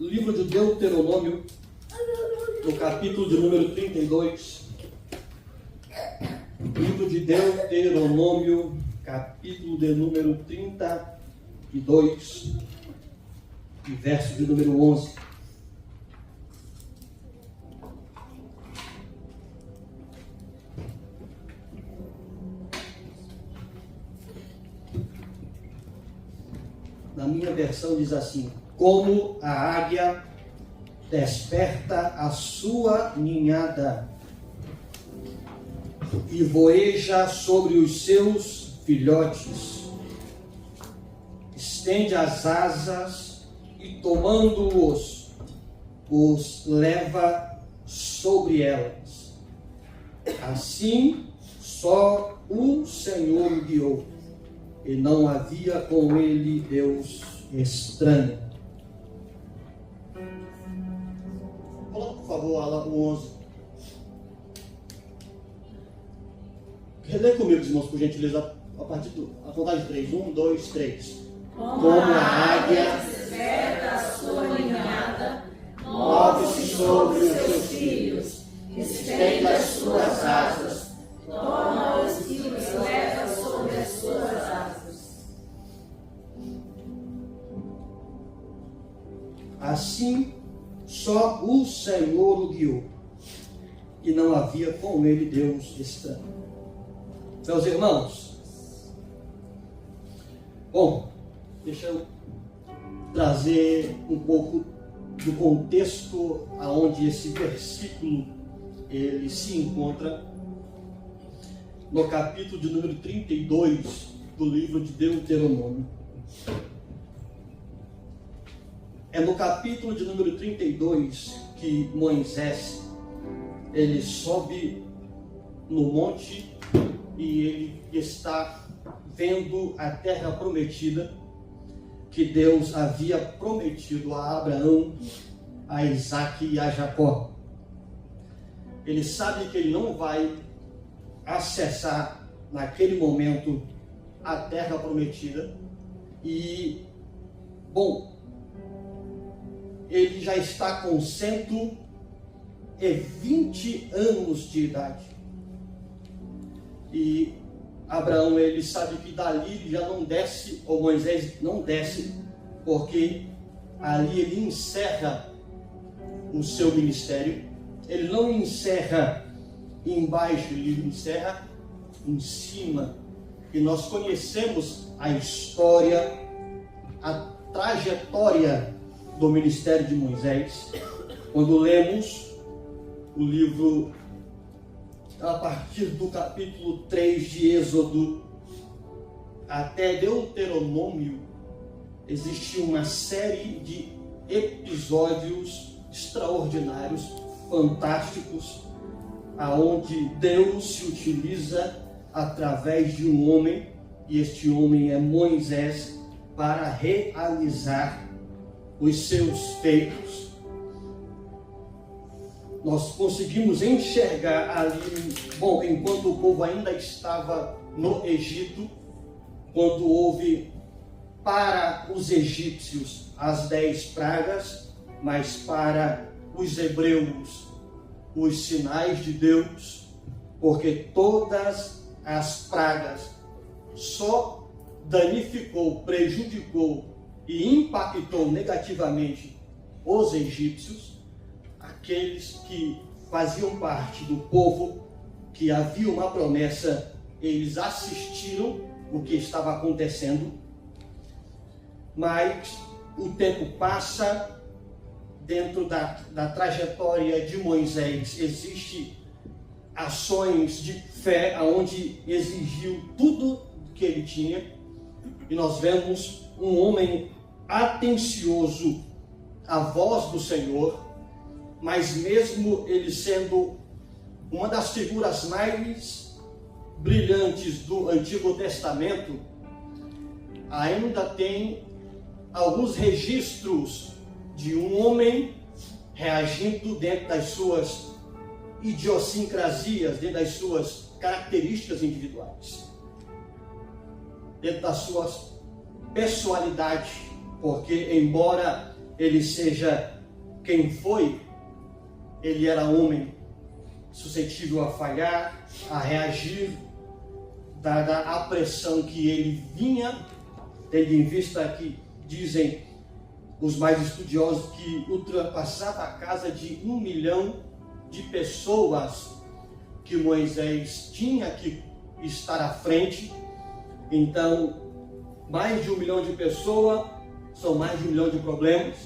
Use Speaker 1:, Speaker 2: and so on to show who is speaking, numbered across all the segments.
Speaker 1: livro de Deuteronômio, no capítulo de número 32. Livro de Deuteronômio, capítulo de número 32, e verso de número 11. Na minha versão diz assim: como a águia desperta a sua ninhada e voeja sobre os seus filhotes, estende as asas e tomando-os, os leva sobre elas. Assim só o Senhor o guiou, e não havia com ele Deus estranho. Coloca, por favor, lá o 11. Relê comigo, irmãos, por gentileza, a partir da contagem de 3. 1, 2, 3.
Speaker 2: Como a águia desperta a sua ninhada, move-se sobre os seus filhos, estende as suas asas, toma-os e os leva sobre as suas asas.
Speaker 1: Assim, só o Senhor o guiou, e não havia com ele Deus estranho. Meus irmãos, bom, deixa eu trazer um pouco do contexto aonde esse versículo ele se encontra, no capítulo de número 32 do livro de Deuteronômio. É no capítulo de número 32 que Moisés ele sobe no monte e ele está vendo a terra prometida que Deus havia prometido a Abraão, a Isaque e a Jacó. Ele sabe que ele não vai acessar naquele momento a terra prometida e, bom, ele já está com 120 anos de idade. E Abraão, ele sabe que dali ele já não desce, ou Moisés não desce, porque ali ele encerra o seu ministério. Ele não encerra embaixo, ele encerra em cima. E nós conhecemos a história, a trajetória do ministério de Moisés, quando lemos o livro a partir do capítulo 3 de Êxodo até Deuteronômio. Existe uma série de episódios extraordinários, fantásticos, aonde Deus se utiliza através de um homem, e este homem é Moisés, para realizar os seus feitos. Nós conseguimos enxergar ali, bom, enquanto o povo ainda estava no Egito, quando houve para os egípcios as 10 pragas, mas para os hebreus os sinais de Deus, porque todas as pragas só danificou, prejudicou e impactou negativamente os egípcios, aqueles que faziam parte do povo, que havia uma promessa, eles assistiram o que estava acontecendo, mas o tempo passa. Dentro da trajetória de Moisés existe ações de fé, onde exigiu tudo que ele tinha, e nós vemos um homem atencioso à voz do Senhor, mas mesmo ele sendo uma das figuras mais brilhantes do Antigo Testamento, ainda tem alguns registros de um homem reagindo dentro das suas idiosincrasias, dentro das suas características individuais, dentro das suas personalidades, porque embora ele seja quem foi, ele era homem suscetível a falhar, a reagir, dada a pressão que ele vinha, tendo em vista que dizem os mais estudiosos que ultrapassava a casa de 1 milhão de pessoas que Moisés tinha que estar à frente. Então, mais de 1 milhão de pessoas são mais de 1 milhão de problemas.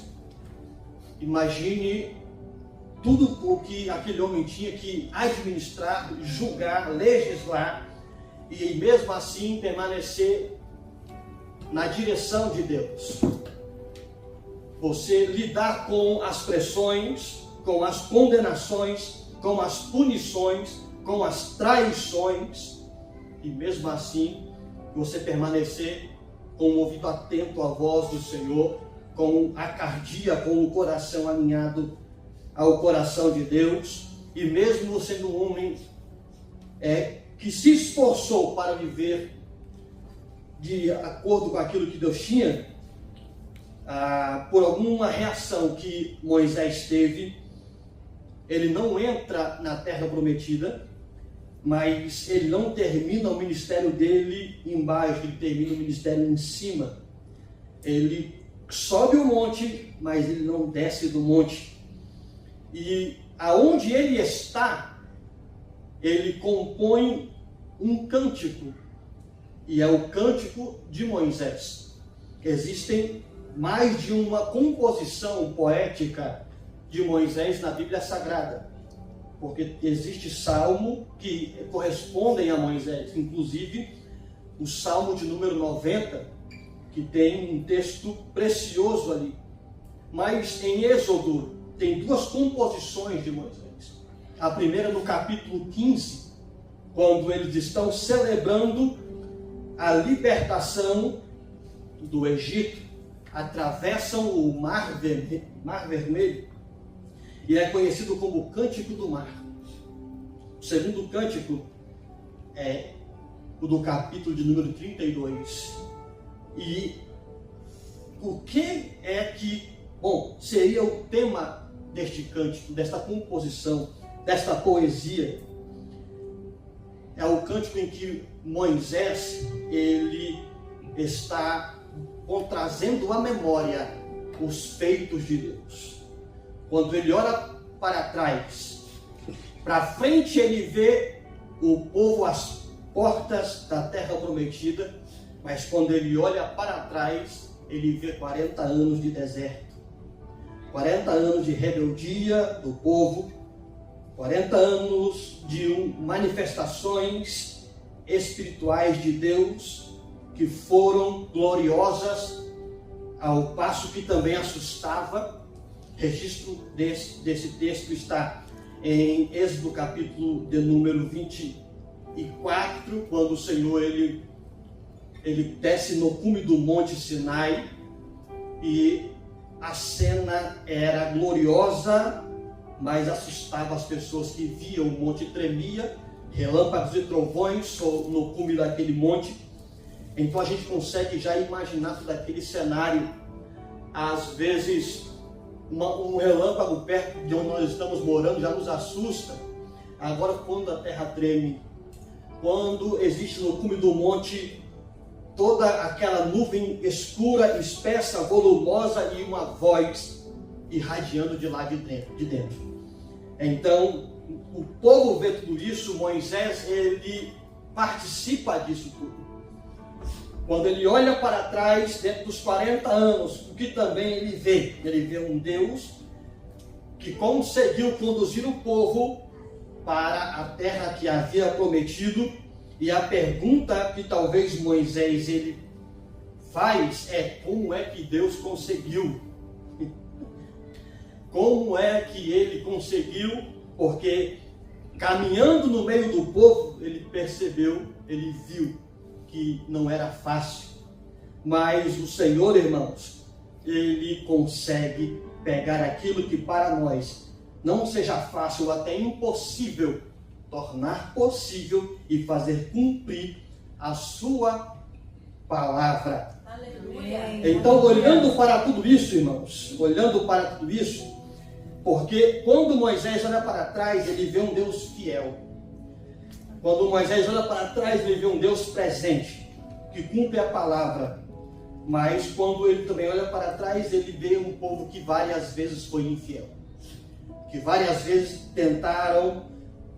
Speaker 1: Imagine tudo o que aquele homem tinha que administrar, julgar, legislar e mesmo assim permanecer na direção de Deus. Você lidar com as pressões, com as condenações, com as punições, com as traições, e mesmo assim você permanecer com o ouvido atento à voz do Senhor, com a cardia, com o coração alinhado ao coração de Deus, e mesmo sendo um homem que se esforçou para viver de acordo com aquilo que Deus tinha, por alguma reação que Moisés teve, ele não entra na terra prometida, mas ele não termina o ministério dele embaixo, ele termina o ministério em cima. Ele sobe o monte, mas ele não desce do monte. E aonde ele está, ele compõe um cântico, e é o cântico de Moisés. Existem mais de uma composição poética de Moisés na Bíblia Sagrada, porque existe salmo que correspondem a Moisés, inclusive o salmo de número 90, que tem um texto precioso ali. Mas em Êxodo tem 2 composições de Moisés. A primeira no capítulo 15, quando eles estão celebrando a libertação do Egito, atravessam o Mar Vermelho, e é conhecido como o Cântico do Mar. O segundo cântico é o do capítulo de número 32. E o que é que, seria o tema deste cântico, desta composição, desta poesia? É o cântico em que Moisés, ele está trazendo à memória os feitos de Deus. Quando ele olha para trás, para frente ele vê o povo às portas da terra prometida, mas quando ele olha para trás, ele vê 40 anos de deserto, 40 anos de rebeldia do povo, 40 anos de manifestações espirituais de Deus que foram gloriosas, ao passo que também assustava. Registro desse texto está em Êxodo capítulo de número 24, quando o Senhor ele desce no cume do Monte Sinai, e a cena era gloriosa, mas assustava as pessoas que viam. O monte tremia, relâmpagos e trovões no cume daquele monte. Então a gente consegue já imaginar todo aquele cenário. Às vezes um relâmpago perto de onde nós estamos morando já nos assusta. Agora, quando a terra treme, quando existe no cume do monte toda aquela nuvem escura, espessa, volumosa, e uma voz irradiando de lá de dentro. Então, o povo vê tudo isso. Moisés, ele participa disso tudo. Quando ele olha para trás, dentro dos 40 anos, o que também ele vê? Ele vê um Deus que conseguiu conduzir o povo para a terra que havia prometido. E a pergunta que talvez Moisés ele faz é: como é que Deus conseguiu? Como é que ele conseguiu? Porque caminhando no meio do povo, ele percebeu, ele viu que não era fácil. Mas o Senhor, irmãos, ele consegue pegar aquilo que para nós não seja fácil ou até impossível, tornar possível e fazer cumprir a sua palavra. Então, olhando para tudo isso, irmãos, olhando para tudo isso, porque quando Moisés olha para trás, ele vê um Deus fiel. Quando Moisés olha para trás, ele vê um Deus presente, que cumpre a palavra. Mas quando ele também olha para trás, ele vê um povo que várias vezes foi infiel. Que várias vezes tentaram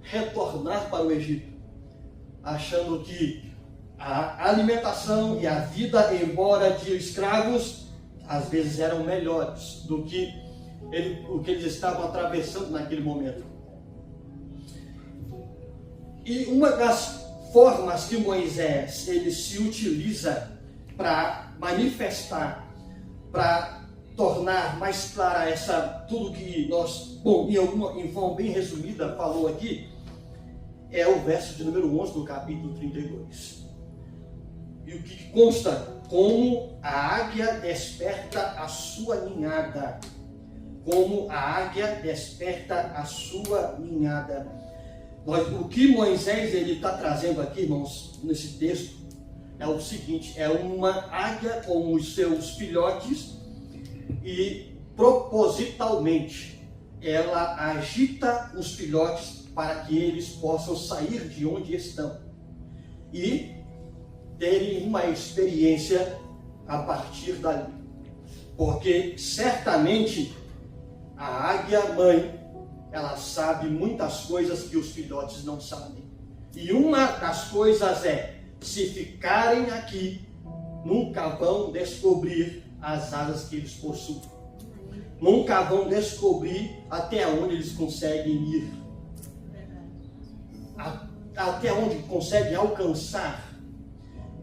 Speaker 1: retornar para o Egito, achando que a alimentação e a vida, embora de escravos, às vezes eram melhores do que o que eles estavam atravessando naquele momento. E uma das formas que Moisés ele se utiliza para manifestar, para tornar mais clara tudo que nós, em forma bem resumida, falou aqui, é o verso de número 11 do capítulo 32. E o que consta? Como a águia desperta a sua ninhada. Como a águia desperta a sua ninhada. O que Moisés está trazendo aqui, irmãos, nesse texto, é o seguinte: é uma águia com os seus filhotes e propositalmente ela agita os filhotes para que eles possam sair de onde estão e terem uma experiência a partir dali. Porque certamente a águia mãe, ela sabe muitas coisas que os filhotes não sabem. E uma das coisas é: se ficarem aqui, nunca vão descobrir as asas que eles possuem. Nunca vão descobrir até onde eles conseguem ir. Até onde conseguem alcançar.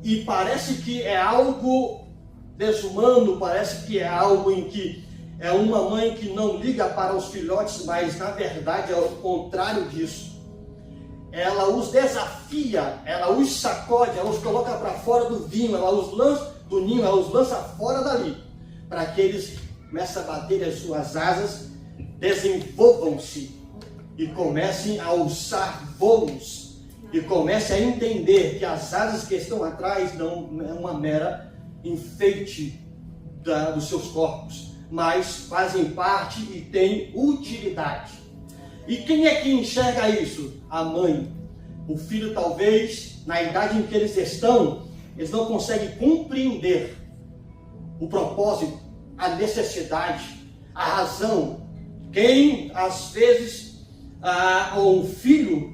Speaker 1: E parece que é algo desumano, parece que é algo em que é uma mãe que não liga para os filhotes, mas na verdade é o contrário disso. Ela os desafia, ela os sacode, ela os coloca para fora do ninho, ela os lança fora dali, para que eles comecem a bater as suas asas, desenvolvam-se e comecem a alçar voos. E comece a entender que as asas que estão atrás não é uma mera enfeite dos seus corpos, mas fazem parte e têm utilidade. E quem é que enxerga isso? A mãe. O filho, talvez, na idade em que eles estão, eles não conseguem compreender o propósito, a necessidade, a razão. Quem, às vezes, um filho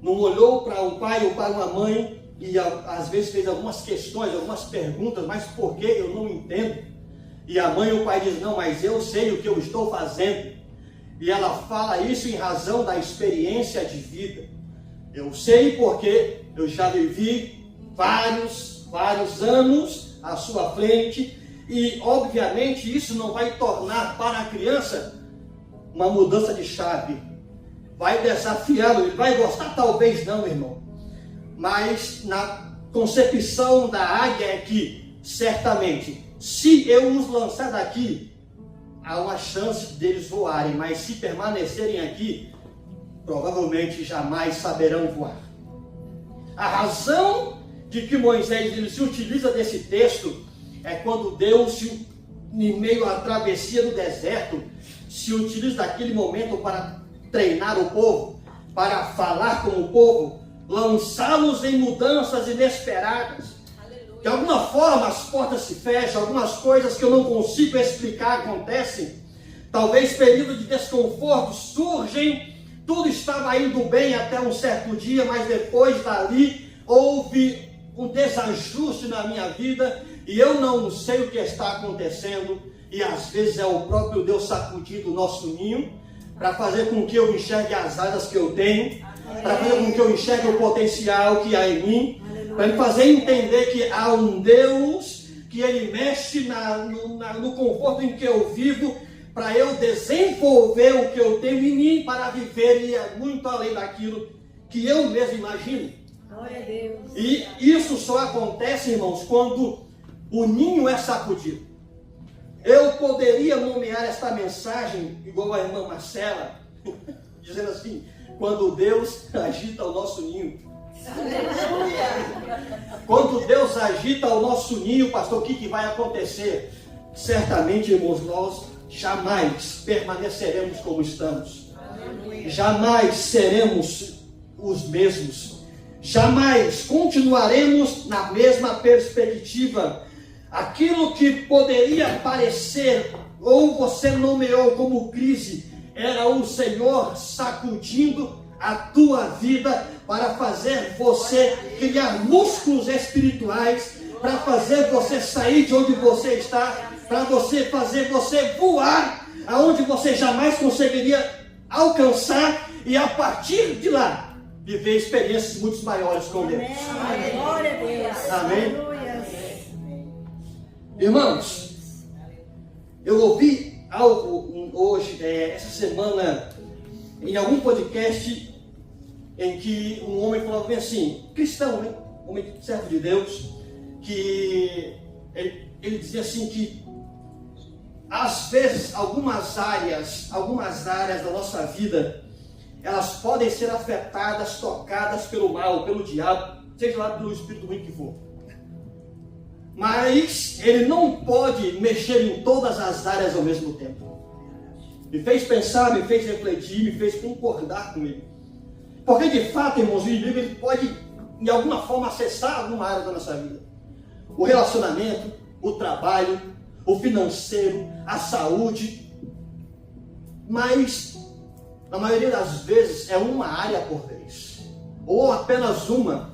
Speaker 1: não olhou para um pai ou para uma mãe e às vezes fez algumas questões, algumas perguntas, mas por que eu não entendo? E a mãe ou o pai diz: não, mas eu sei o que eu estou fazendo. E ela fala isso em razão da experiência de vida. Eu sei porque eu já vivi vários anos à sua frente, e obviamente isso não vai tornar para a criança uma mudança de chave. Vai desafiá-lo, ele vai gostar, talvez não, irmão. Mas na concepção da águia é que, certamente, se eu os lançar daqui, há uma chance deles voarem, mas se permanecerem aqui, provavelmente jamais saberão voar. A razão de que Moisés ele se utiliza desse texto é quando Deus, em meio à travessia do deserto, se utiliza daquele momento para treinar o povo, para falar com o povo, lançá-los em mudanças inesperadas. Aleluia. De alguma forma as portas se fecham, algumas coisas que eu não consigo explicar acontecem. Talvez períodos de desconforto surgem, tudo estava indo bem até um certo dia, mas depois dali houve um desajuste na minha vida e eu não sei o que está acontecendo, e às vezes é o próprio Deus sacudindo o nosso ninho para fazer com que eu enxergue as asas que eu tenho, para fazer com que eu enxergue o potencial que há em mim, para me fazer entender que há um Deus que Ele mexe no conforto em que eu vivo, para eu desenvolver o que eu tenho em mim para viver e é muito além daquilo que eu mesmo imagino.
Speaker 2: Glória a Deus.
Speaker 1: E isso só acontece, irmãos, quando o ninho é sacudido. Eu poderia nomear esta mensagem igual a irmã Marcela, dizendo assim: quando Deus agita o nosso ninho. Quando Deus agita o nosso ninho, pastor, o que vai acontecer? Certamente, irmãos, nós jamais permaneceremos como estamos. Jamais seremos os mesmos. Jamais continuaremos na mesma perspectiva. Aquilo que poderia parecer, ou você nomeou como crise, era o Senhor sacudindo a tua vida para fazer você criar músculos espirituais, para fazer você sair de onde você está, para você fazer você voar aonde você jamais conseguiria alcançar e a partir de lá viver experiências muito maiores com Deus.
Speaker 2: Amém. Glória a Deus.
Speaker 1: Amém. Irmãos, eu ouvi algo hoje, essa semana, em algum podcast, em que um homem falou bem assim, cristão, né? Homem servo de Deus, que ele dizia assim que às vezes algumas áreas da nossa vida, elas podem ser afetadas, tocadas pelo mal, pelo diabo, seja lá pelo espírito ruim que for. Mas ele não pode mexer em todas as áreas ao mesmo tempo. Me fez pensar, me fez refletir, me fez concordar com ele. Porque de fato, irmãos, o inimigo ele pode, de alguma forma, acessar alguma área da nossa vida. O relacionamento, o trabalho, o financeiro, a saúde. Mas, na maioria das vezes, é uma área por vez. Ou apenas uma.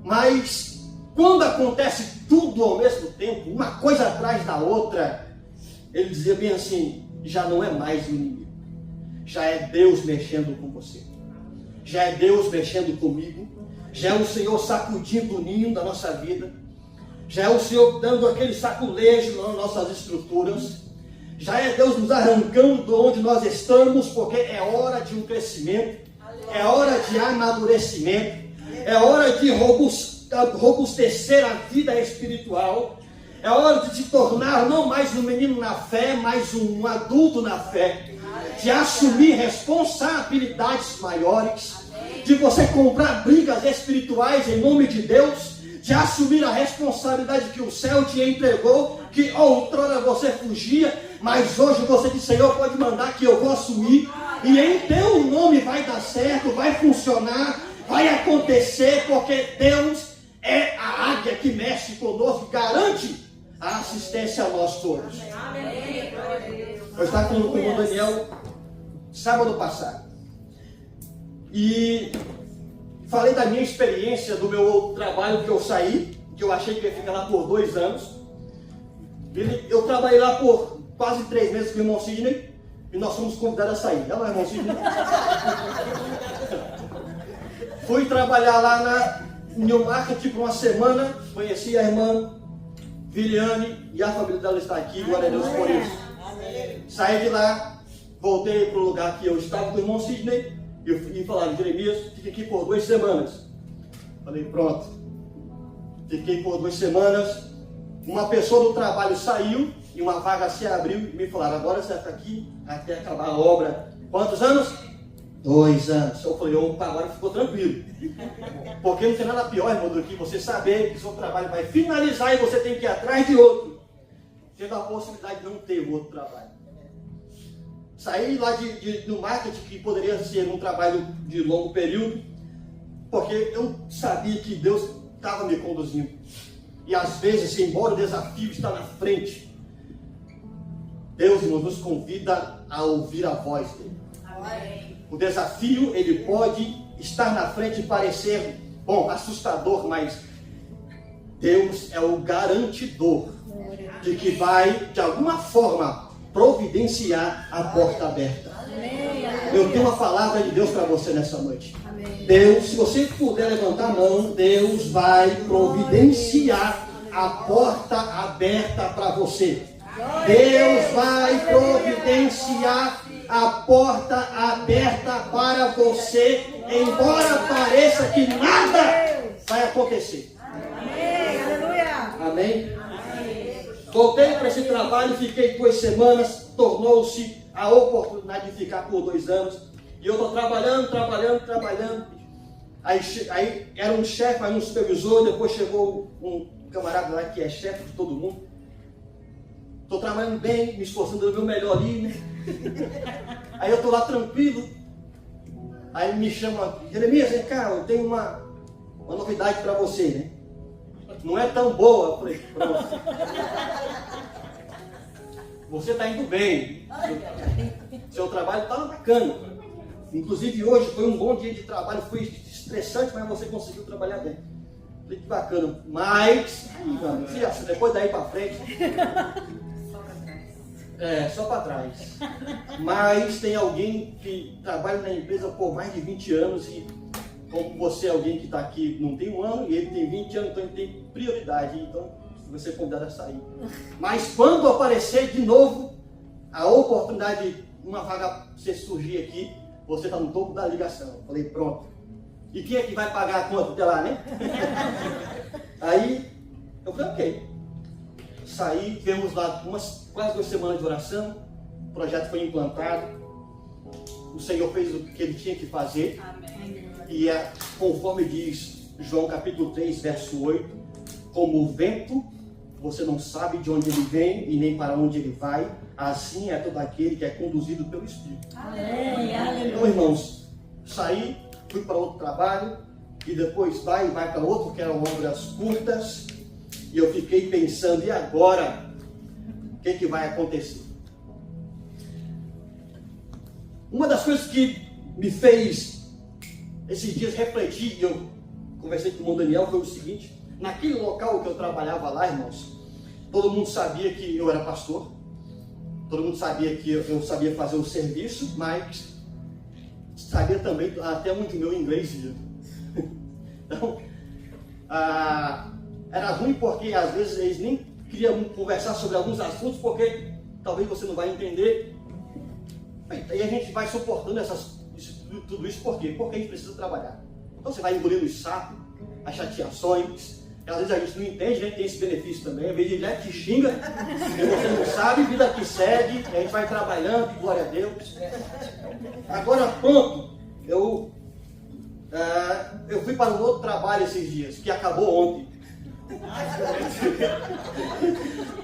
Speaker 1: Mas, quando acontece tudo ao mesmo tempo, uma coisa atrás da outra, ele dizia bem assim, já não é mais o inimigo. Já é Deus mexendo com você. Já é Deus mexendo comigo. Já é o Senhor sacudindo o ninho da nossa vida. Já é o Senhor dando aquele saculejo nas nossas estruturas. Já é Deus nos arrancando de onde nós estamos, porque é hora de um crescimento. É hora de amadurecimento. É hora de robustecer a vida espiritual. É hora de se tornar não mais um menino na fé, mas um adulto na fé. De assumir responsabilidades maiores, de você comprar brigas espirituais em nome de Deus, de assumir a responsabilidade que o céu te entregou, que outrora você fugia, mas hoje você diz, Senhor, pode mandar que eu vou assumir, e em teu nome vai dar certo, vai funcionar, vai acontecer, porque Deus é a águia que mexe conosco, garante a assistência a nós todos.
Speaker 2: Amém.
Speaker 1: Eu estava falando com o Daniel sábado passado e falei da minha experiência do meu outro trabalho que eu saí, que eu achei que ia ficar lá por 2 anos. Eu trabalhei lá por quase 3 meses com o irmão Sidney e nós fomos convidados a sair. Não é, irmão Sidney? Fui trabalhar lá na New Market por uma semana, conheci a irmã Viliane e a família dela está aqui, glória a Deus por isso. Saí de lá, voltei para o lugar que eu estava com o irmão Sidney e falaram, Jeremias, fica aqui por 2 semanas. Falei, pronto. Fiquei por 2 semanas. Uma pessoa do trabalho saiu e uma vaga se abriu e me falaram, agora você vai ficar aqui até acabar a obra. Quantos anos? 2 anos. Eu falei, opa, agora ficou tranquilo. Porque não tem nada pior, irmão, do que você saber que seu trabalho vai finalizar e você tem que ir atrás de outro, tendo a possibilidade de não ter o outro trabalho. Saí lá do marketing, que poderia ser um trabalho de longo período, porque eu sabia que Deus estava me conduzindo. E às vezes, embora o desafio está na frente, Deus nos convida a ouvir a voz dele. Amém. O desafio, ele pode estar na frente e parecer, assustador, mas Deus é o garantidor de que vai, de alguma forma, providenciar a porta aberta. Eu tenho uma palavra de Deus para você nessa noite. Deus, se você puder levantar a mão, Deus vai providenciar a porta aberta para você. Deus vai providenciar a porta aberta para você, embora pareça que nada vai acontecer. Amém? Voltei para esse trabalho, fiquei 2 semanas, tornou-se a oportunidade de ficar por 2 anos. E eu estou trabalhando. Aí era um chefe, aí um supervisor, depois chegou um camarada lá que é chefe de todo mundo. Estou trabalhando bem, me esforçando do meu melhor ali, né? Aí eu estou lá tranquilo. Aí me chama, Jeremias, vem cá, eu tenho uma novidade para você, né? Não é tão boa. Eu falei, pronto. Você está indo bem. Seu trabalho está bacana. Inclusive hoje foi um bom dia de trabalho, foi estressante, mas você conseguiu trabalhar bem. Falei, que bacana. Mas, mano, depois daí para frente. Só para trás. Mas tem alguém que trabalha na empresa por mais de 20 anos e como você é alguém que está aqui não tem um ano e ele tem 20 anos, então ele tem prioridade. Então você é convidado a sair. Mas quando aparecer de novo a oportunidade de uma vaga você surgir aqui, você está no topo da ligação. Falei, pronto. E quem é que vai pagar a conta até lá, né? Aí eu falei, ok. Saí, tivemos lá quase 2 semanas de oração, o projeto foi implantado, o Senhor fez o que Ele tinha que fazer.
Speaker 2: Amém.
Speaker 1: E conforme diz João capítulo 3, verso 8, como o vento, você não sabe de onde ele vem e nem para onde ele vai, assim é todo aquele que é conduzido pelo Espírito.
Speaker 2: Amém.
Speaker 1: Então, irmãos, saí, fui para outro trabalho, e depois vai para outro, que eram obras curtas, e eu fiquei pensando, e agora? O que vai acontecer? Uma das coisas que me fez esses dias refletir, e eu conversei com o irmão Daniel, foi o seguinte: naquele local que eu trabalhava lá, irmãos, todo mundo sabia que eu era pastor, todo mundo sabia que eu sabia fazer o serviço, mas sabia também até onde o meu inglês ia. Então, era ruim porque às vezes eles nem queriam conversar sobre alguns assuntos porque talvez você não vai entender. Bem, aí a gente vai suportando tudo isso por quê? Porque a gente precisa trabalhar. Então você vai engolindo os sapos, as chateações, que às vezes a gente não entende, né? Tem esse benefício também. Às vezes ele te xinga, e você não sabe, vida que segue, a gente vai trabalhando, glória a Deus. Agora pronto, eu fui para um outro trabalho esses dias, que acabou ontem.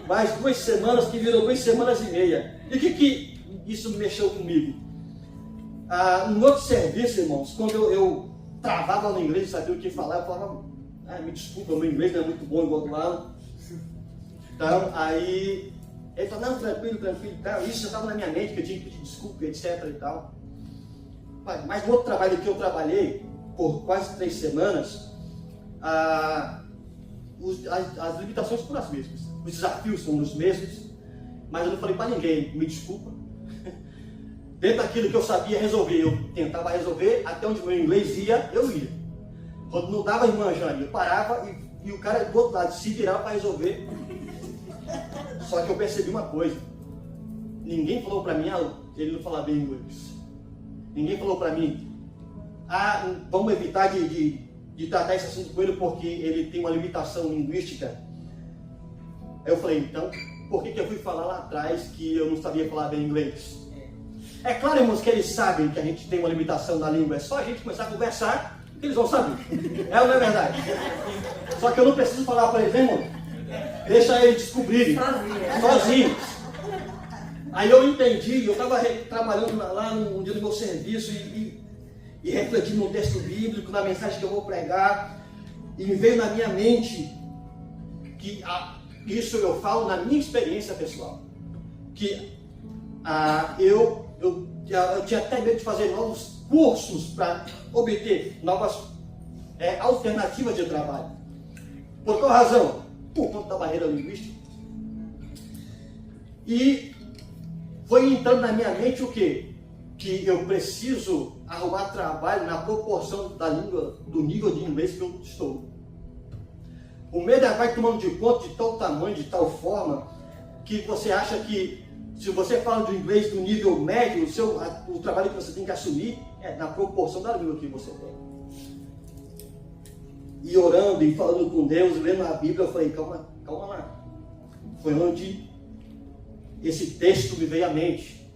Speaker 1: Mais 2 semanas, que virou 2 semanas e meia. E o que isso mexeu comigo? No outro serviço, irmãos, quando eu travava no inglês, sabia o que falar, eu falava, me desculpa, meu inglês não é muito bom igual do lado. Então, aí ele falou, não, tranquilo, tal. Isso já estava na minha mente, que eu tinha que pedir desculpa, etc e tal. Mas no outro trabalho que eu trabalhei, por quase 3 semanas, as limitações foram as mesmas, os desafios são os mesmos, mas eu não falei para ninguém, me desculpa. Dentro daquilo que eu sabia resolver, eu tentava resolver, até onde meu inglês ia, eu ia. Quando não dava irmã Jane, eu parava e o cara do outro lado se virava para resolver. Só que eu percebi uma coisa, ninguém falou para mim, ele não falava bem inglês. Ninguém falou para mim, vamos evitar de tratar esse assunto com ele porque ele tem uma limitação linguística. Aí eu falei, então, por que eu fui falar lá atrás que eu não sabia falar bem inglês? É claro, irmãos, que eles sabem que a gente tem uma limitação na língua, é só a gente começar a conversar que eles vão saber. É ou não é verdade? Só que eu não preciso falar para eles, né, irmão? Deixa eles descobrirem, sozinhos. Aí eu entendi, eu estava trabalhando lá um dia no meu serviço e refletindo no texto bíblico, na mensagem que eu vou pregar, e me veio na minha mente que isso eu falo na minha experiência pessoal, que eu tinha até medo de fazer novos cursos para obter novas alternativas de trabalho. Por qual razão? Por conta da barreira linguística. E foi entrando na minha mente o quê? Que eu preciso arrumar trabalho na proporção da língua, do nível de inglês que eu estou. O medo vai tomando de conta de tal tamanho, de tal forma, que você acha que se você fala de inglês do nível médio, o trabalho que você tem que assumir é na proporção da língua que você tem. E orando e falando com Deus, lendo a Bíblia, eu falei, calma lá. Foi onde esse texto me veio à mente.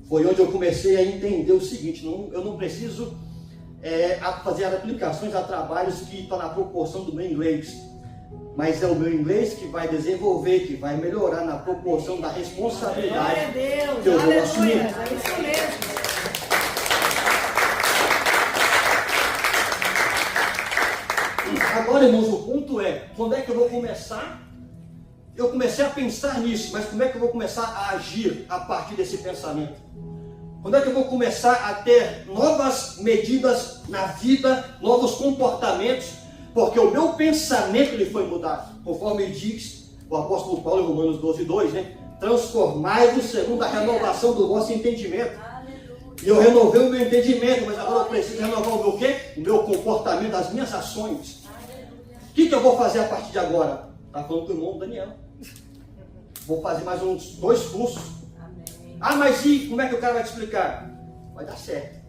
Speaker 1: Foi onde eu comecei a entender o seguinte, eu não preciso a fazer aplicações a trabalhos que estão na proporção do meu inglês. Mas é o meu inglês que vai desenvolver, que vai melhorar na proporção da responsabilidade que eu vou assumir.
Speaker 2: É isso mesmo.
Speaker 1: Agora, irmãos, o ponto é, quando é que eu vou começar? Eu comecei a pensar nisso, mas como é que eu vou começar a agir a partir desse pensamento? Quando é que eu vou começar a ter novas medidas na vida, novos comportamentos? Porque o meu pensamento ele foi mudado, conforme diz o apóstolo Paulo em Romanos 12:2, né? Transformai-vos segundo a renovação do vosso entendimento. E eu renovei o meu entendimento, mas agora eu preciso renovar o meu quê? O meu comportamento, as minhas ações. O que eu vou fazer a partir de agora? Está falando com o irmão Daniel. Vou fazer mais uns 2 cursos. Ah, mas e como é que o cara vai te explicar? Vai dar certo.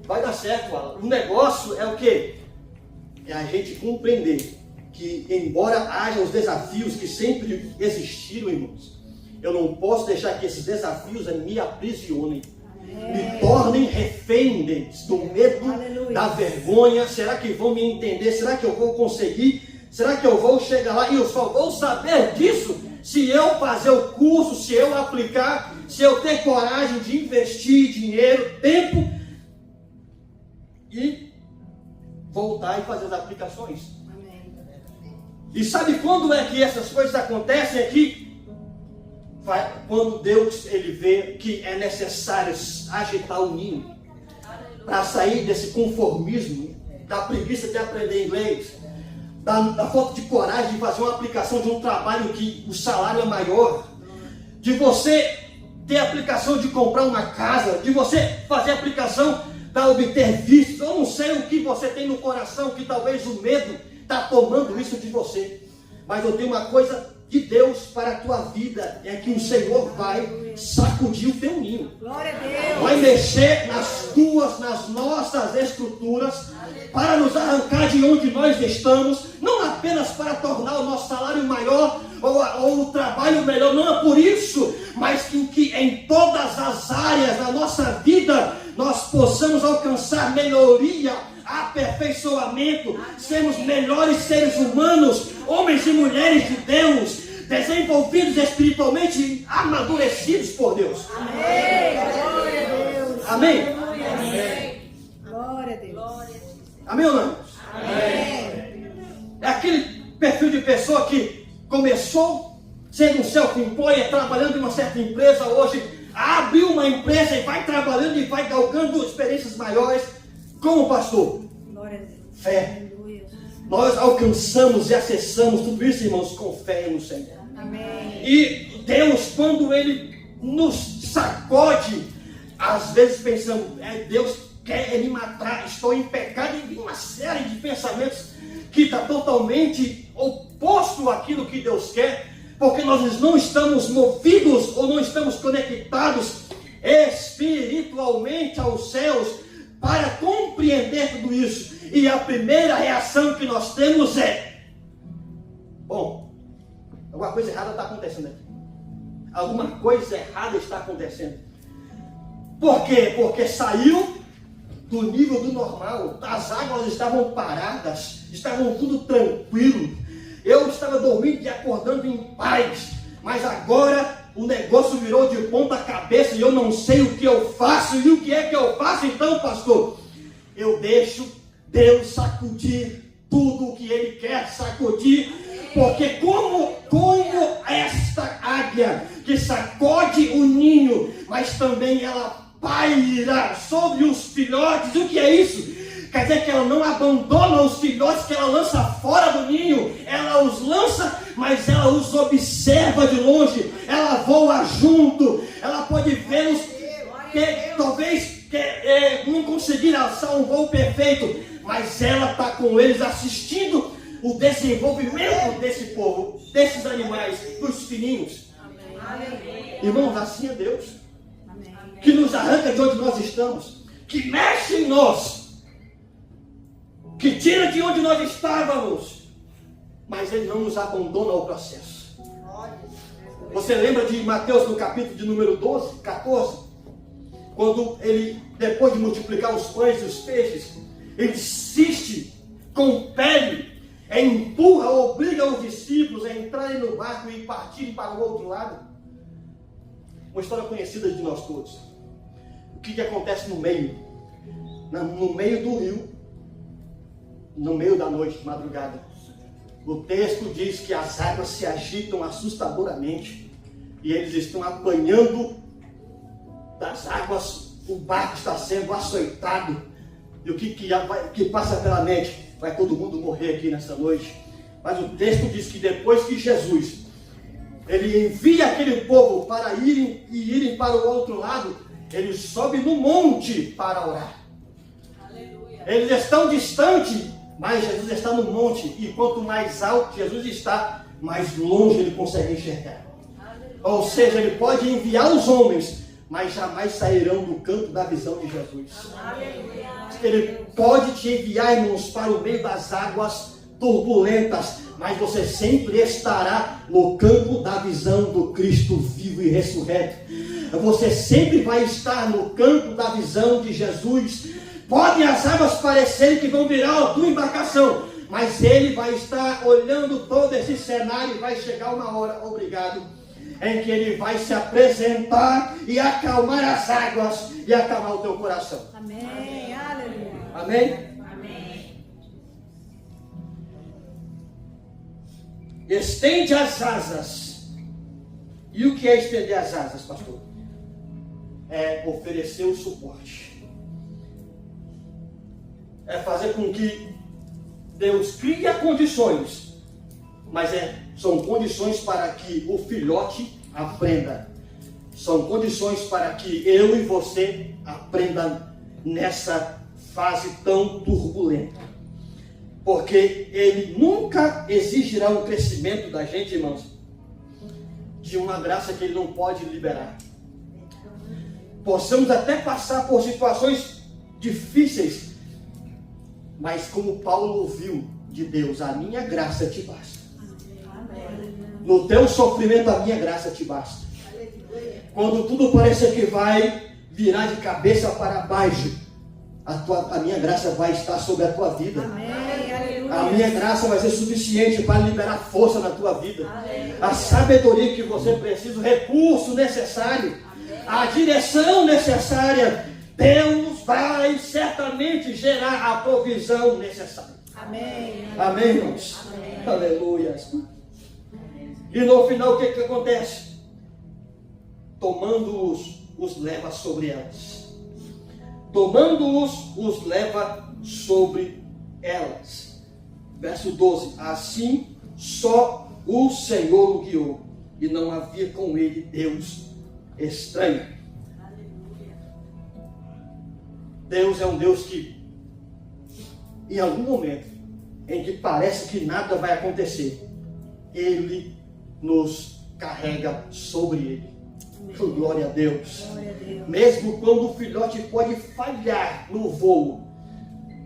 Speaker 1: Vai dar certo, Alan. O negócio é o quê? É a gente compreender que, embora haja os desafios que sempre existiram, irmãos, eu não posso deixar que esses desafios me aprisionem, me tornem refém deles, do medo,
Speaker 2: Aleluia.
Speaker 1: da vergonha. Será que vão me entender? Será que eu vou conseguir? Será que eu vou chegar lá? E eu só vou saber disso se eu fazer o curso, se eu aplicar, se eu ter coragem de investir dinheiro, tempo e voltar e fazer as aplicações.
Speaker 2: Amém.
Speaker 1: E sabe quando é que essas coisas acontecem aqui? Quando Deus ele vê que é necessário agitar o ninho para sair desse conformismo, da preguiça de aprender inglês, da falta de coragem de fazer uma aplicação de um trabalho que o salário é maior, de você ter aplicação de comprar uma casa, de você fazer aplicação para obter vistos. Eu não sei o que você tem no coração, que talvez o medo está tomando isso de você, mas eu tenho uma coisa de Deus para a tua vida, é que o Senhor vai sacudir o teu ninho.
Speaker 2: Glória a Deus.
Speaker 1: Vai mexer nas nossas estruturas, para nos arrancar de onde nós estamos, não apenas para tornar o nosso salário maior, ou o trabalho melhor, não é por isso, mas que em todas as áreas da nossa vida, nós possamos alcançar melhoria, aperfeiçoamento, sermos melhores seres humanos, homens e mulheres de Deus, desenvolvidos espiritualmente e amadurecidos por Deus.
Speaker 2: Amém. Glória a Deus.
Speaker 1: Amém?
Speaker 2: Amém. Glória a Deus.
Speaker 1: Amém ou não?
Speaker 2: Amém.
Speaker 1: É aquele perfil de pessoa que começou sendo um self-employer, trabalhando em uma certa empresa, hoje abriu uma empresa e vai trabalhando e vai galgando experiências maiores. Como, pastor?
Speaker 2: Glória a Deus.
Speaker 1: Fé.
Speaker 2: Aleluia.
Speaker 1: Nós alcançamos e acessamos tudo isso, irmãos, com fé no Senhor.
Speaker 2: Amém.
Speaker 1: E Deus, quando Ele nos sacode, às vezes pensamos, Deus quer me matar, estou em pecado, e uma série de pensamentos que está totalmente oposto àquilo que Deus quer, porque nós não estamos movidos ou não estamos conectados espiritualmente aos céus para compreender tudo isso. E a primeira reação que nós temos é: bom, alguma coisa errada está acontecendo aqui. Alguma coisa errada está acontecendo. Por quê? Porque saiu do nível do normal. As águas estavam paradas, estavam tudo tranquilo. Eu estava dormindo e acordando em paz. Mas agora o negócio virou de ponta cabeça e eu não sei o que eu faço. E o que é que eu faço então, pastor? Eu deixo Deus sacudir tudo o que Ele quer sacudir. Porque como esta águia que sacode o ninho, mas também ela paira sobre os filhotes. O que é isso? Quer dizer que ela não abandona os filhotes, que ela lança fora do ninho. Ela os lança, mas ela os observa de longe. Ela voa junto. Ela pode vê-los que talvez não conseguir alçar um voo perfeito, mas ela está com eles assistindo o desenvolvimento desse povo, desses animais, dos filhinhos. Amém. Irmãos, assim é Deus. Amém. Que nos arranca de onde nós estamos, que mexe em nós, que tira de onde nós estávamos, mas Ele não nos abandona ao processo. Você lembra de Mateus no capítulo de número 14? quando ele, depois de multiplicar os pães e os peixes, ele insiste, compele, empurra, obriga os discípulos a entrarem no barco e partirem para o outro lado. Uma história conhecida de nós todos. O que acontece no meio? No meio do rio, no meio da noite, de madrugada. O texto diz que as águas se agitam assustadoramente e eles estão apanhando das águas, o barco está sendo açoitado. E o que passa pela mente? Vai todo mundo morrer aqui nessa noite. Mas o texto diz que depois que Jesus ele envia aquele povo para irem para o outro lado, ele sobe no monte para orar. Aleluia. Eles estão distantes, mas Jesus está no monte. E quanto mais alto Jesus está, mais longe ele consegue enxergar. Aleluia. Ou seja, ele pode enviar os homens, mas jamais sairão do campo da visão de Jesus. Aleluia. Ele pode te enviar, irmãos, para o meio das águas turbulentas, mas você sempre estará no campo da visão do Cristo vivo e ressurreto. Você sempre vai estar no campo da visão de Jesus. Podem as águas parecerem que vão virar a tua embarcação, mas ele vai estar olhando todo esse cenário e vai chegar uma hora, obrigado, em que ele vai se apresentar e acalmar as águas e acalmar o teu coração.
Speaker 2: Amém. Aleluia.
Speaker 1: Amém? Estende as asas. E o que é estender as asas, pastor? É oferecer o suporte. É fazer com que Deus crie condições. Mas são condições para que o filhote aprenda. São condições para que eu e você aprendam nessa fase tão turbulenta. Porque ele nunca exigirá um crescimento da gente, irmãos, de uma graça que ele não pode liberar. Possamos até passar por situações difíceis, mas como Paulo ouviu de Deus, a minha graça te basta. No teu sofrimento, a minha graça te basta. Quando tudo parece que vai virar de cabeça para baixo, a minha graça vai estar sobre a tua vida. A minha graça vai ser suficiente para liberar força na tua vida. A sabedoria que você precisa, o recurso necessário, a direção necessária. Deus vai certamente gerar a provisão necessária. Amém, irmãos? Aleluia. E no final o que acontece? Tomando-os, os leva sobre elas. Tomando-os, os leva sobre elas. Verso 12. Assim só o Senhor o guiou, e não havia com ele Deus estranho. Deus é um Deus que, em algum momento em que parece que nada vai acontecer, ele nos carrega sobre ele. Glória a Deus. Mesmo quando o filhote pode falhar no voo,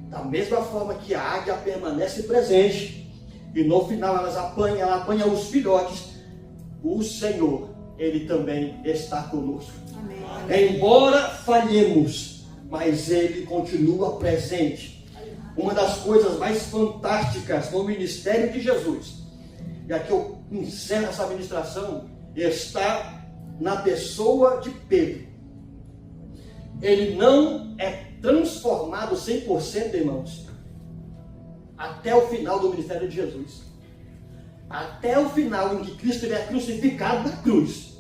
Speaker 1: da mesma forma que a águia permanece presente, e no final ela apanha os filhotes, o Senhor, ele também está conosco. Amém. Embora falhemos, mas ele continua presente. Uma das coisas mais fantásticas no ministério de Jesus, e aqui eu encerro essa ministração, está na pessoa de Pedro. Ele não é transformado 100%, irmãos, até o final do ministério de Jesus. Até o final em que Cristo é crucificado na cruz,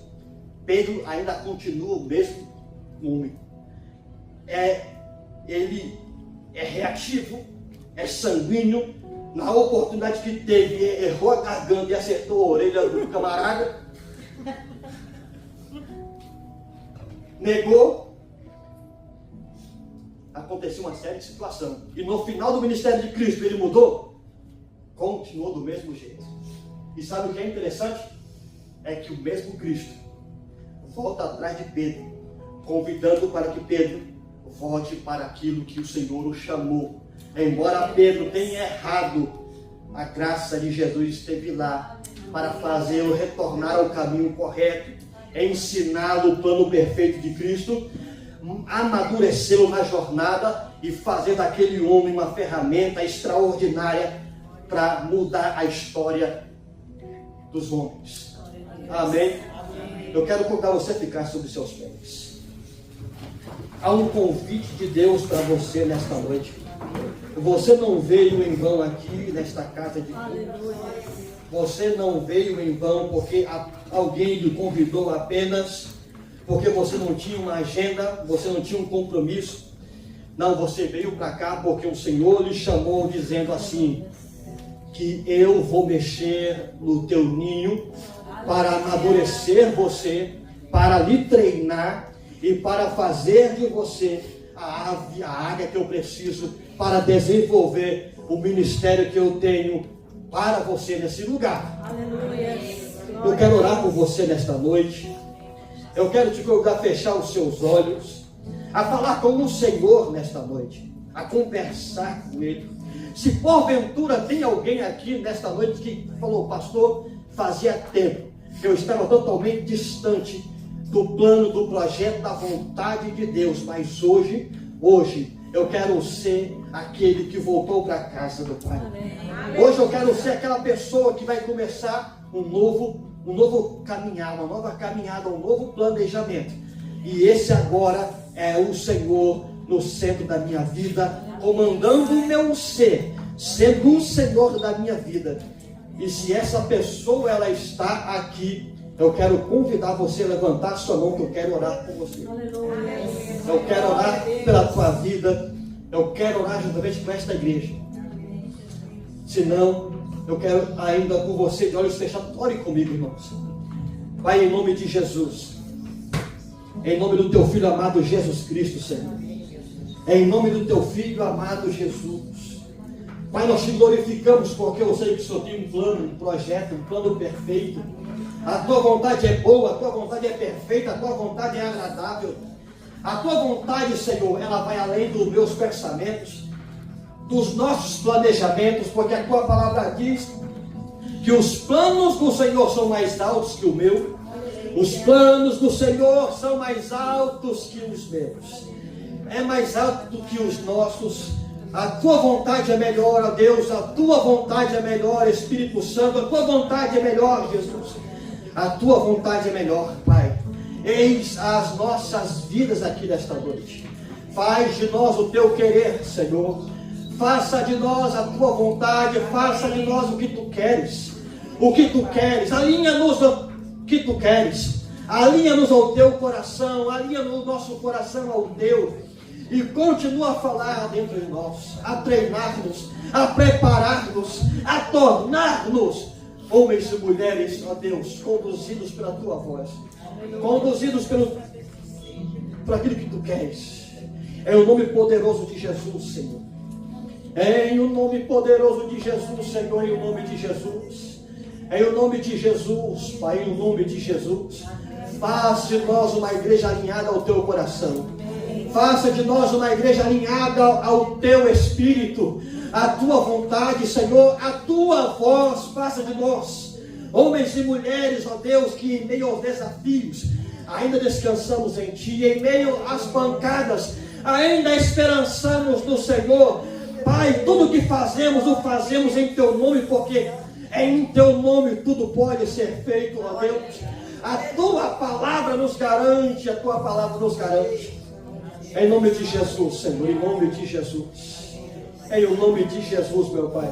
Speaker 1: Pedro ainda continua o mesmo homem. Ele é reativo, é sanguíneo. Na oportunidade que teve, errou a garganta e acertou a orelha do camarada. Negou. Aconteceu uma série de situações. E no final do ministério de Cristo, ele mudou? Continuou do mesmo jeito. E sabe o que é interessante? É que o mesmo Cristo volta atrás de Pedro, convidando para que Pedro volte para aquilo que o Senhor o chamou. Embora Pedro tenha errado, a graça de Jesus esteve lá para fazê-lo retornar ao caminho correto, ensiná-lo o plano perfeito de Cristo. amadurecê-lo na jornada e fazer daquele homem uma ferramenta extraordinária para mudar a história dos homens. Amém? Eu quero convidar você a ficar sobre seus pés. Há um convite de Deus para você nesta noite. Você não veio em vão aqui nesta casa de Deus. Você não veio em vão porque alguém lhe convidou apenas porque você não tinha uma agenda, você não tinha um compromisso. Não, você veio para cá porque o Senhor lhe chamou dizendo assim, que eu vou mexer no teu ninho para amadurecer você, para lhe treinar e para fazer de você a ave, a águia que eu preciso para desenvolver o ministério que eu tenho para você nesse lugar. Aleluia. Eu quero orar por você nesta noite. Eu quero te convidar a fechar os seus olhos, a falar com o Senhor nesta noite, a conversar com Ele. Se porventura tem alguém aqui nesta noite que falou, pastor, fazia tempo que eu estava totalmente distante do plano, do projeto, da vontade de Deus, mas hoje eu quero ser aquele que voltou para a casa do Pai. Hoje eu quero ser aquela pessoa que vai começar um novo caminhar, uma nova caminhada, um novo planejamento. E esse agora é o Senhor no centro da minha vida, comandando o meu ser, sendo o Senhor da minha vida. E se essa pessoa ela está aqui, eu quero convidar você a levantar sua mão, que eu quero orar por você. Eu quero orar pela tua vida. Eu quero orar juntamente com esta igreja. Se não, eu quero ainda por você de olhos fechados. Ore comigo, irmãos. Pai, em nome de Jesus, em nome do teu Filho amado Jesus Cristo, Senhor, em nome do teu Filho amado Jesus, Pai, nós te glorificamos porque eu sei que o Senhor tem um plano, um projeto, um plano perfeito. A tua vontade é boa, a tua vontade é perfeita, a tua vontade é agradável. A tua vontade, Senhor, ela vai além dos meus pensamentos, dos nossos planejamentos, porque a tua palavra diz que os planos do Senhor são mais altos que o meu. Os planos do Senhor são mais altos que os meus. É mais alto do que os nossos. A tua vontade é melhor, ó Deus. A tua vontade é melhor, Espírito Santo. A tua vontade é melhor, Jesus. A tua vontade é melhor, Pai. Eis as nossas vidas aqui nesta noite. Faz de nós o teu querer, Senhor. Faça de nós a tua vontade. Faça de nós o que tu queres. O que tu queres. Alinha-nos ao que tu queres. Alinha-nos ao teu coração. Alinha o nosso coração ao teu. E continua a falar dentro de nós. A treinar-nos. A preparar-nos. A tornar-nos homens e mulheres, ó Deus, conduzidos pela tua voz. Conduzidos por aquilo que tu queres. É o nome poderoso de Jesus, Senhor. É o nome poderoso de Jesus, Senhor. Em o nome de Jesus. Em o nome de Jesus, Pai. Em o nome de Jesus. Faça de nós uma igreja alinhada ao teu coração. Faça de nós uma igreja alinhada ao teu Espírito. A tua vontade, Senhor. A tua voz. Faça de nós homens e mulheres, ó Deus, que em meio aos desafios ainda descansamos em Ti, em meio às pancadas ainda esperançamos no Senhor. Pai, tudo que fazemos, o fazemos em Teu nome, porque em Teu nome tudo pode ser feito, ó Deus. A Tua palavra nos garante, a Tua palavra nos garante. Em nome de Jesus, Senhor, em nome de Jesus. Em o nome de Jesus, meu Pai,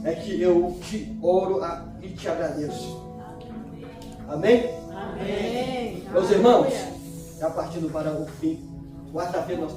Speaker 1: é que eu te oro e te agradeço. Amém?
Speaker 2: Amém.
Speaker 1: Meus irmãos, já partindo para o fim, quarta-feira nós